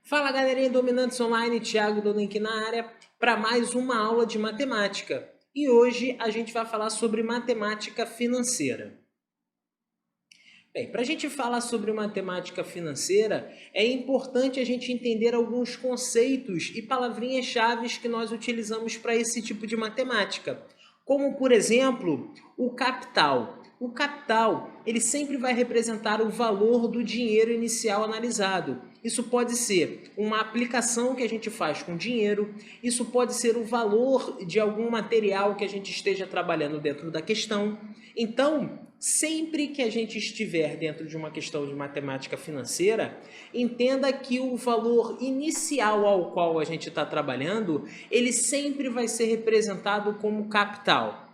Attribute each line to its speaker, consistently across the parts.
Speaker 1: Fala galerinha Dominantes Online, Thiago Dolenque na área para mais uma aula de matemática. E hoje a gente vai falar sobre matemática financeira. Bem, para a gente falar sobre matemática financeira, é importante a gente entender alguns conceitos e palavrinhas-chave que nós utilizamos para esse tipo de matemática. Como, por exemplo, o capital. O capital, ele sempre vai representar o valor do dinheiro inicial analisado. Isso pode ser uma aplicação que a gente faz com dinheiro, isso pode ser o valor de algum material que a gente esteja trabalhando dentro da questão. Então, sempre que a gente estiver dentro de uma questão de matemática financeira, entenda que o valor inicial ao qual a gente está trabalhando, ele sempre vai ser representado como capital.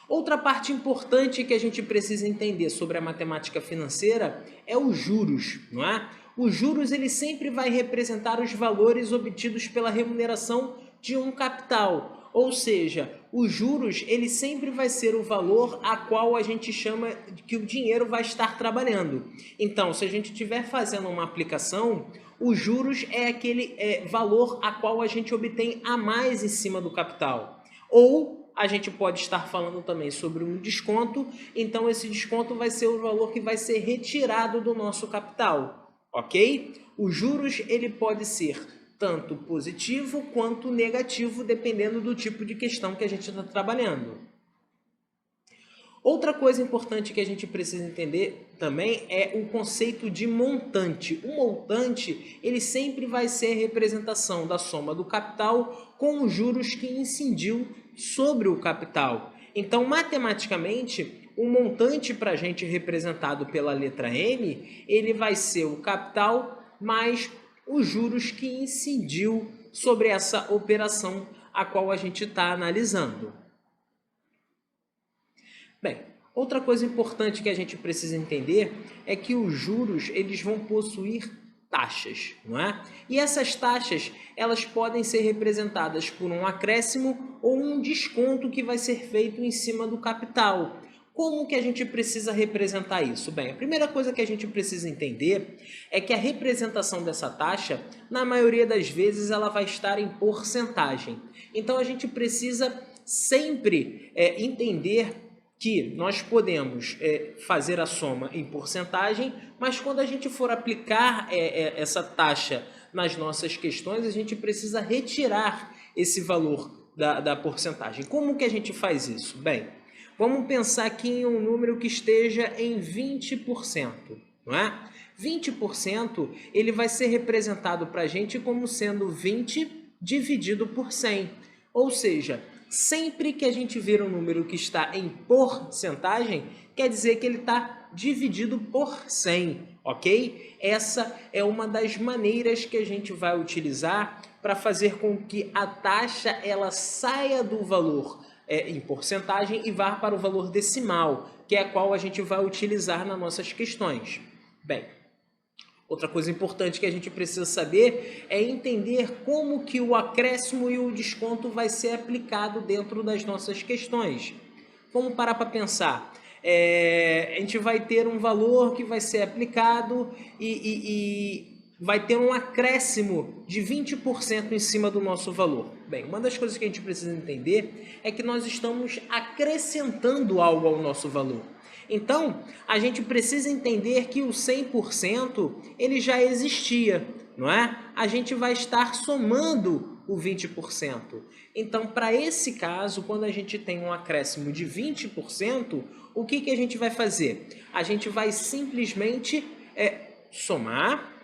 Speaker 1: Outra parte importante que a gente precisa entender sobre a matemática financeira é os juros, não é? Os juros ele sempre vai representar os valores obtidos pela remuneração de um capital, ou seja, os juros ele sempre vai ser o valor a qual a gente chama que o dinheiro vai estar trabalhando. Então, se a gente estiver fazendo uma aplicação, os juros é aquele valor a qual a gente obtém a mais em cima do capital. Ou a gente pode estar falando também sobre um desconto, então esse desconto vai ser o valor que vai ser retirado do nosso capital, ok? Os juros ele pode ser tanto positivo quanto negativo, dependendo do tipo de questão que a gente está trabalhando. Outra coisa importante que a gente precisa entender também é o conceito de montante. O montante ele sempre vai ser a representação da soma do capital com os juros que incidiu sobre o capital. Então, matematicamente, o montante para a gente representado pela letra M, ele vai ser o capital mais os juros que incidiu sobre essa operação a qual a gente está analisando. Bem, outra coisa importante que a gente precisa entender é que os juros eles vão possuir taxas, não é? E essas taxas elas podem ser representadas por um acréscimo ou um desconto que vai ser feito em cima do capital. Como que a gente precisa representar isso? Bem, a primeira coisa que a gente precisa entender é que a representação dessa taxa, na maioria das vezes, ela vai estar em porcentagem. Então, a gente precisa sempre entender que nós podemos fazer a soma em porcentagem, mas quando a gente for aplicar essa taxa nas nossas questões, a gente precisa retirar esse valor da porcentagem. Como que a gente faz isso? Bem, vamos pensar aqui em um número que esteja em 20%, não é? 20% ele vai ser representado para a gente como sendo 20 dividido por 100, ou seja, sempre que a gente ver um número que está em porcentagem, quer dizer que ele está dividido por 100, ok? Essa é uma das maneiras que a gente vai utilizar para fazer com que a taxa ela saia do valor em porcentagem e vá para o valor decimal, que é a qual a gente vai utilizar nas nossas questões. Bem, outra coisa importante que a gente precisa saber é entender como que o acréscimo e o desconto vai ser aplicado dentro das nossas questões. Vamos parar para pensar. A gente vai ter um valor que vai ser aplicado e vai ter um acréscimo de 20% em cima do nosso valor. Bem, uma das coisas que a gente precisa entender é que nós estamos acrescentando algo ao nosso valor. Então, a gente precisa entender que o 100% ele já existia, não é? A gente vai estar somando o 20%. Então, para esse caso, quando a gente tem um acréscimo de 20%, o que a gente vai fazer? A gente vai simplesmente somar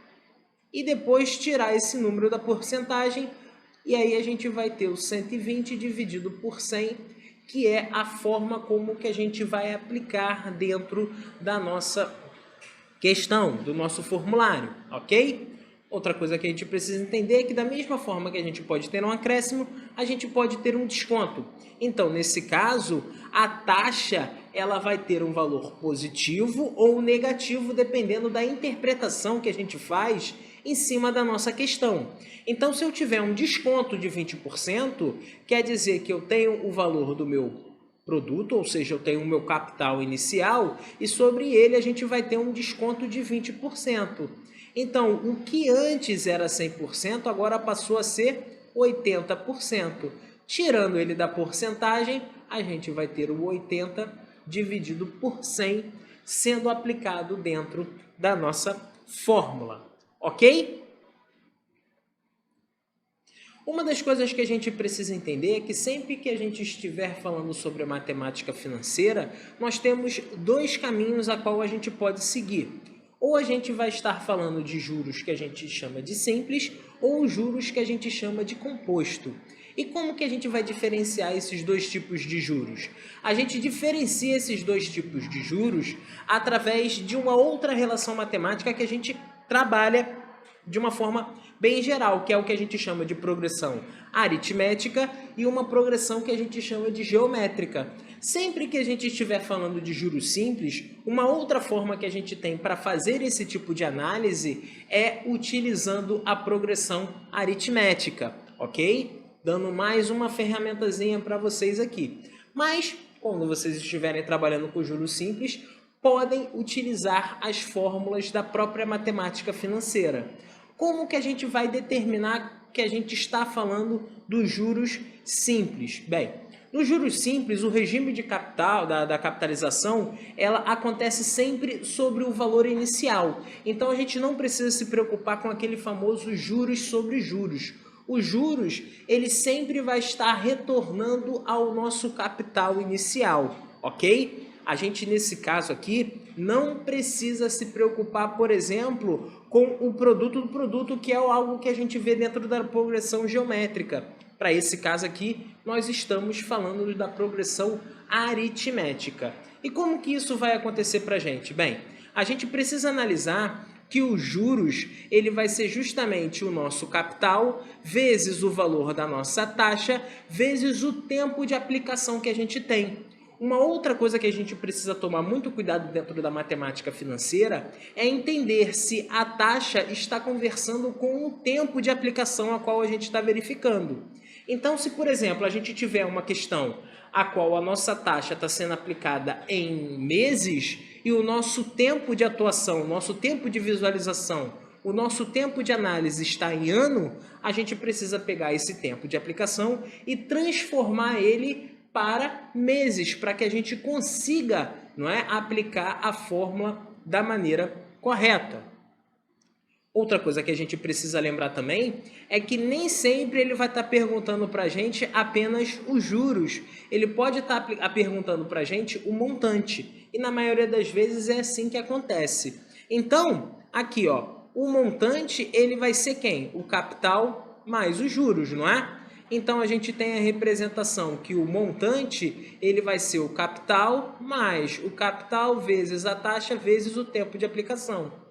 Speaker 1: e depois tirar esse número da porcentagem, e aí a gente vai ter o 120 dividido por 100, que é a forma como que a gente vai aplicar dentro da nossa questão, do nosso formulário, ok? Outra coisa que a gente precisa entender é que da mesma forma que a gente pode ter um acréscimo, a gente pode ter um desconto. Então, nesse caso, a taxa ela vai ter um valor positivo ou negativo, dependendo da interpretação que a gente faz em cima da nossa questão. Então, se eu tiver um desconto de 20%, quer dizer que eu tenho o valor do meu produto, ou seja, eu tenho o meu capital inicial e sobre ele a gente vai ter um desconto de 20%. Então, o que antes era 100%, agora passou a ser 80%. Tirando ele da porcentagem, a gente vai ter o 80 dividido por 100 sendo aplicado dentro da nossa fórmula, ok? Uma das coisas que a gente precisa entender é que sempre que a gente estiver falando sobre a matemática financeira, nós temos dois caminhos a qual a gente pode seguir. Ou a gente vai estar falando de juros que a gente chama de simples, ou juros que a gente chama de composto. E como que a gente vai diferenciar esses dois tipos de juros? A gente diferencia esses dois tipos de juros através de uma outra relação matemática que a gente trabalha de uma forma bem geral, que é o que a gente chama de progressão aritmética e uma progressão que a gente chama de geométrica. Sempre que a gente estiver falando de juros simples, uma outra forma que a gente tem para fazer esse tipo de análise é utilizando a progressão aritmética, ok? Dando mais uma ferramentazinha para vocês aqui. Mas, quando vocês estiverem trabalhando com juros simples, podem utilizar as fórmulas da própria matemática financeira. Como que a gente vai determinar que a gente está falando dos juros simples? Bem, nos juros simples, o regime de capital, da capitalização, ela acontece sempre sobre o valor inicial. Então, a gente não precisa se preocupar com aquele famoso juros sobre juros. Os juros, ele sempre vai estar retornando ao nosso capital inicial, ok? A gente, nesse caso aqui, não precisa se preocupar, por exemplo, com o produto do produto, que é algo que a gente vê dentro da progressão geométrica. Para esse caso aqui, nós estamos falando da progressão aritmética. E como que isso vai acontecer para a gente? Bem, a gente precisa analisar que os juros ele vai ser justamente o nosso capital vezes o valor da nossa taxa vezes o tempo de aplicação que a gente tem. Uma outra coisa que a gente precisa tomar muito cuidado dentro da matemática financeira é entender se a taxa está conversando com o tempo de aplicação a qual a gente está verificando. Então, se por exemplo a gente tiver uma questão a qual a nossa taxa está sendo aplicada em meses e o nosso tempo de atuação, o nosso tempo de visualização, o nosso tempo de análise está em ano, a gente precisa pegar esse tempo de aplicação e transformar ele para meses, para que a gente consiga, não é, aplicar a fórmula da maneira correta. Outra coisa que a gente precisa lembrar também é que nem sempre ele vai estar perguntando para a gente apenas os juros. Ele pode estar perguntando para a gente o montante. E na maioria das vezes é assim que acontece. Então, aqui, ó, o montante ele vai ser quem? O capital mais os juros, não é? Então, a gente tem a representação que o montante ele vai ser o capital mais o capital vezes a taxa vezes o tempo de aplicação.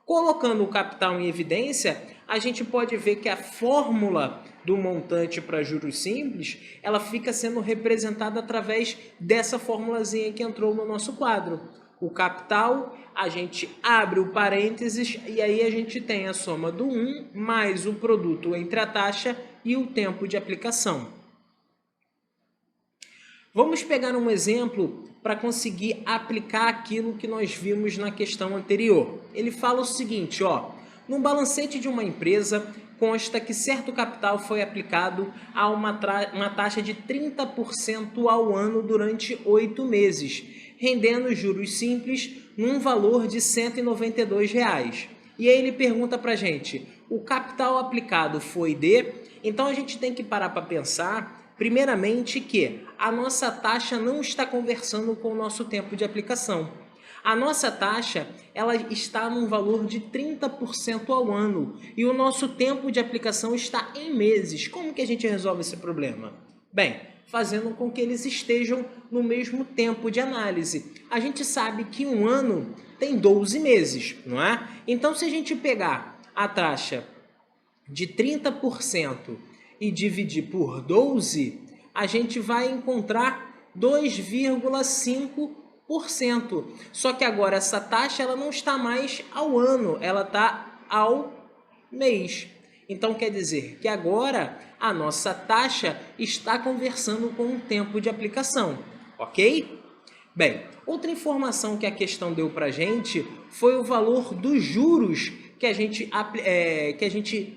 Speaker 1: Colocando o capital em evidência, a gente pode ver que a fórmula do montante para juros simples, ela fica sendo representada através dessa formulazinha que entrou no nosso quadro. O capital, a gente abre o parênteses e aí a gente tem a soma do 1 mais o produto entre a taxa e o tempo de aplicação. Vamos pegar um exemplo para conseguir aplicar aquilo que nós vimos na questão anterior. Ele fala o seguinte, ó, no balancete de uma empresa consta que certo capital foi aplicado a uma taxa de 30% ao ano durante 8 meses, rendendo juros simples num valor de R$ 192. E aí ele pergunta para a gente, o capital aplicado foi de... Então a gente tem que parar para pensar, primeiramente, que a nossa taxa não está conversando com o nosso tempo de aplicação. A nossa taxa ela está num valor de 30% ao ano e o nosso tempo de aplicação está em meses. Como que a gente resolve esse problema? Bem, fazendo com que eles estejam no mesmo tempo de análise. A gente sabe que um ano tem 12 meses, não é? Então, se a gente pegar a taxa de 30% e dividir por 12, a gente vai encontrar 2,5%. Só que agora essa taxa ela não está mais ao ano, ela está ao mês. Então quer dizer que agora a nossa taxa está conversando com o tempo de aplicação. ok? Bem, outra informação que a questão deu para a gente foi o valor dos juros que a gente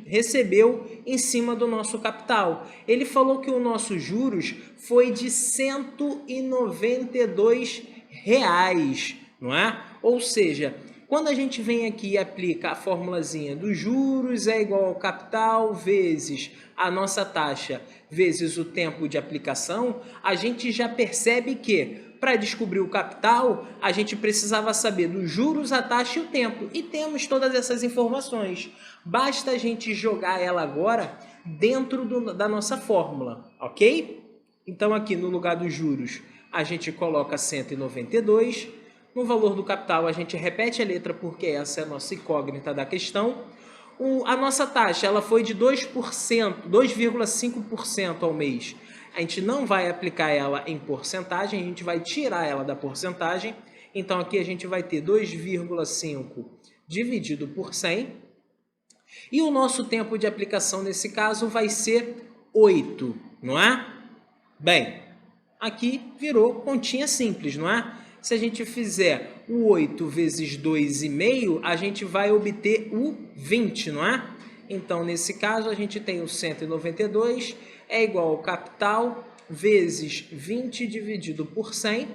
Speaker 1: recebeu em cima do nosso capital. Ele falou que o nosso juros foi de R$ 192, não é? Ou seja, quando a gente vem aqui e aplica a formulazinha dos juros é igual ao capital vezes a nossa taxa vezes o tempo de aplicação, a gente já percebe que para descobrir o capital, a gente precisava saber dos juros, a taxa e o tempo. E temos todas essas informações. Basta a gente jogar ela agora dentro da nossa fórmula, ok? Então aqui no lugar dos juros, a gente coloca 192. No valor do capital, a gente repete a letra porque essa é a nossa incógnita da questão. A nossa taxa ela foi de 2%, 2,5% ao mês. A gente não vai aplicar ela em porcentagem, a gente vai tirar ela da porcentagem. Então aqui a gente vai ter 2,5 dividido por 100. E o nosso tempo de aplicação nesse caso vai ser 8, não é? Bem, aqui virou continha simples, não é? Se a gente fizer o 8 vezes 2,5, a gente vai obter o 20, não é? Então, nesse caso, a gente tem o 192 é igual ao capital vezes 20 dividido por 100,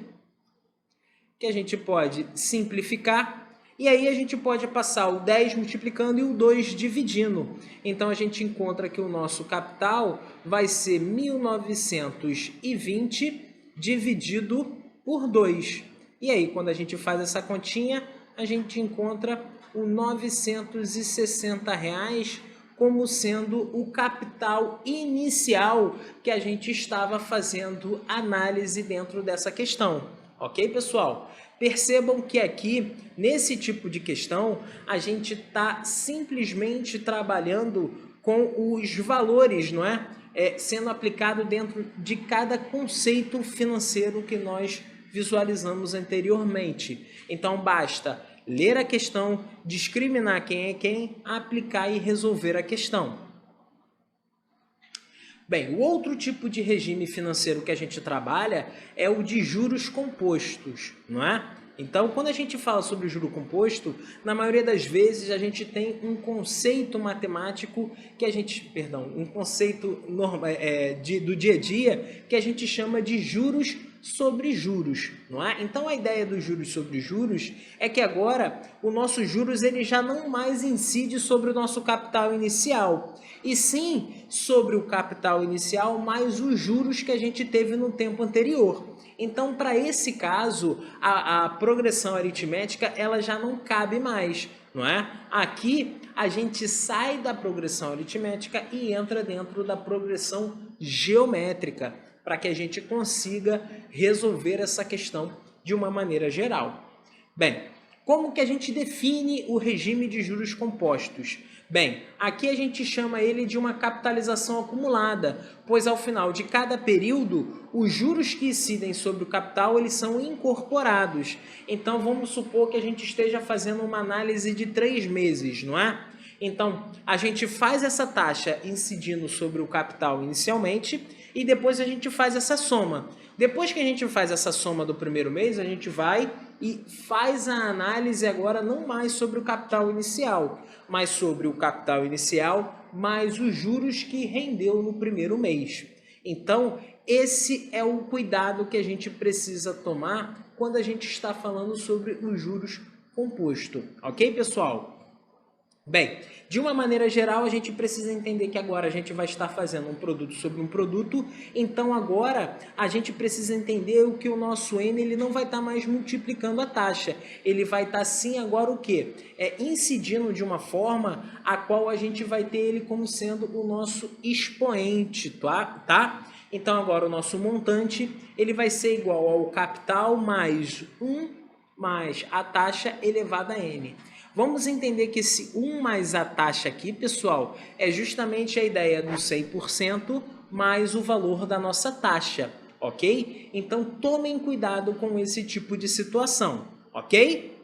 Speaker 1: que a gente pode simplificar. E aí a gente pode passar o 10 multiplicando e o 2 dividindo. Então, a gente encontra que o nosso capital vai ser 1920 dividido por 2. E aí, quando a gente faz essa continha, a gente encontra o R$ 960 como sendo o capital inicial que a gente estava fazendo análise dentro dessa questão. Ok, pessoal? Percebam que aqui, nesse tipo de questão, a gente está simplesmente trabalhando com os valores, não é? Sendo aplicado dentro de cada conceito financeiro que nós visualizamos anteriormente. Então, basta ler a questão, discriminar quem é quem, aplicar e resolver a questão. Bem, o outro tipo de regime financeiro que a gente trabalha é o de juros compostos, não é? Então, quando a gente fala sobre o juro composto, na maioria das vezes a gente tem um conceito matemático que a gente, um conceito do dia a dia que a gente chama de juros sobre juros, não é? Então a ideia dos juros sobre juros é que agora o nosso juros ele já não mais incide sobre o nosso capital inicial, e sim sobre o capital inicial mais os juros que a gente teve no tempo anterior. Então, para esse caso, a progressão aritmética ela já não cabe mais, não é? Aqui a gente sai da progressão aritmética e entra dentro da progressão geométrica, para que a gente consiga resolver essa questão de uma maneira geral. Bem, como que a gente define o regime de juros compostos? Bem, aqui a gente chama ele de uma capitalização acumulada, pois ao final de cada período, os juros que incidem sobre o capital eles são incorporados. Então vamos supor que a gente esteja fazendo uma análise de 3 meses, não é? Então a gente faz essa taxa incidindo sobre o capital inicialmente e depois a gente faz essa soma. Depois que a gente faz essa soma do primeiro mês, a gente vai e faz a análise agora não mais sobre o capital inicial, mas sobre o capital inicial mais os juros que rendeu no primeiro mês. Então, esse é o cuidado que a gente precisa tomar quando a gente está falando sobre os juros compostos. Ok, pessoal? Bem, de uma maneira geral, a gente precisa entender que agora a gente vai estar fazendo um produto sobre um produto, então agora a gente precisa entender o que o nosso N ele não vai estar mais multiplicando a taxa, ele vai estar sim agora o quê? Incidindo de uma forma a qual a gente vai ter ele como sendo o nosso expoente, tá? Então agora o nosso montante ele vai ser igual ao capital mais 1 mais a taxa elevada a N. Vamos entender que esse 1 mais a taxa aqui, pessoal, é justamente a ideia do 100% mais o valor da nossa taxa, ok? Então, tomem cuidado com esse tipo de situação, ok?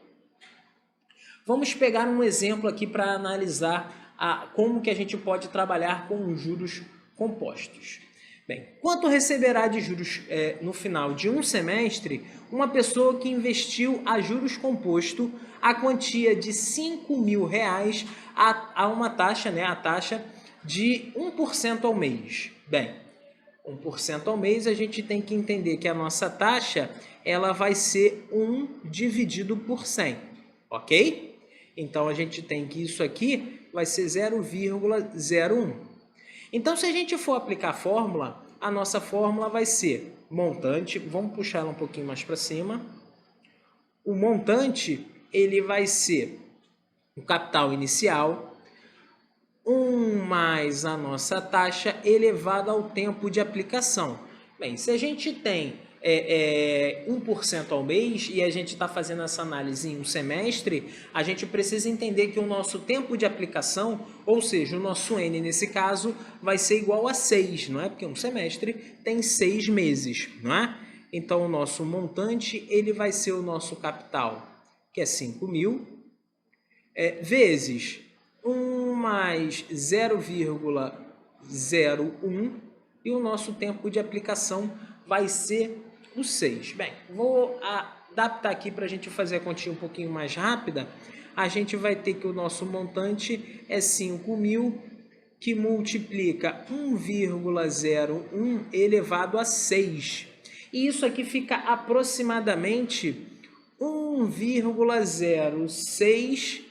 Speaker 1: Vamos pegar um exemplo aqui para analisar como que a gente pode trabalhar com os juros compostos. Bem, quanto receberá de juros no final de um semestre uma pessoa que investiu a juros composto a quantia de R$ 5.000 a uma taxa, né, a taxa de 1% ao mês? Bem, 1% ao mês, a gente tem que entender que a nossa taxa ela vai ser 1 dividido por 100, ok? Então, a gente tem que isso aqui vai ser 0,01. Então, se a gente for aplicar a fórmula, a nossa fórmula vai ser montante, vamos puxar ela um pouquinho mais para cima. O montante, ele vai ser o capital inicial, 1 mais a nossa taxa elevada ao tempo de aplicação. Bem, se a gente tem 1% ao mês e a gente está fazendo essa análise em um semestre, a gente precisa entender que o nosso tempo de aplicação, ou seja, o nosso N nesse caso, vai ser igual a 6, não é? Porque um semestre tem 6 meses, não é? Então, o nosso montante ele vai ser o nosso capital, que é 5.000, vezes 1 mais 0,01 e o nosso tempo de aplicação vai ser o 6. Bem, vou adaptar aqui para a gente fazer a continha um pouquinho mais rápida. A gente vai ter que o nosso montante é 5.000, que multiplica 1,01 elevado a 6. E isso aqui fica aproximadamente 1,0615.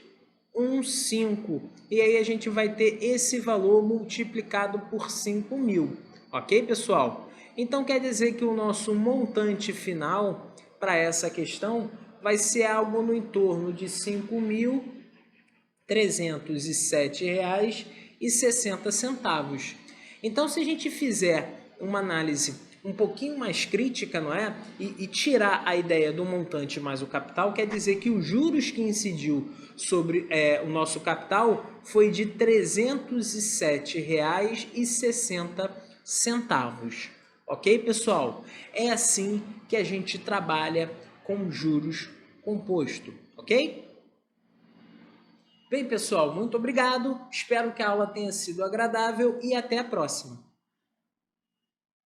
Speaker 1: E aí a gente vai ter esse valor multiplicado por 5.000. Ok, pessoal? Então quer dizer que o nosso montante final para essa questão vai ser algo no entorno de R$ 5.307,60. Então, se a gente fizer uma análise um pouquinho mais crítica, não é? E tirar a ideia do montante mais o capital, quer dizer que os juros que incidiu sobre o nosso capital foi de R$ 307,60. Ok, pessoal? É assim que a gente trabalha com juros composto, ok? Bem, pessoal, muito obrigado. Espero que a aula tenha sido agradável e até a próxima.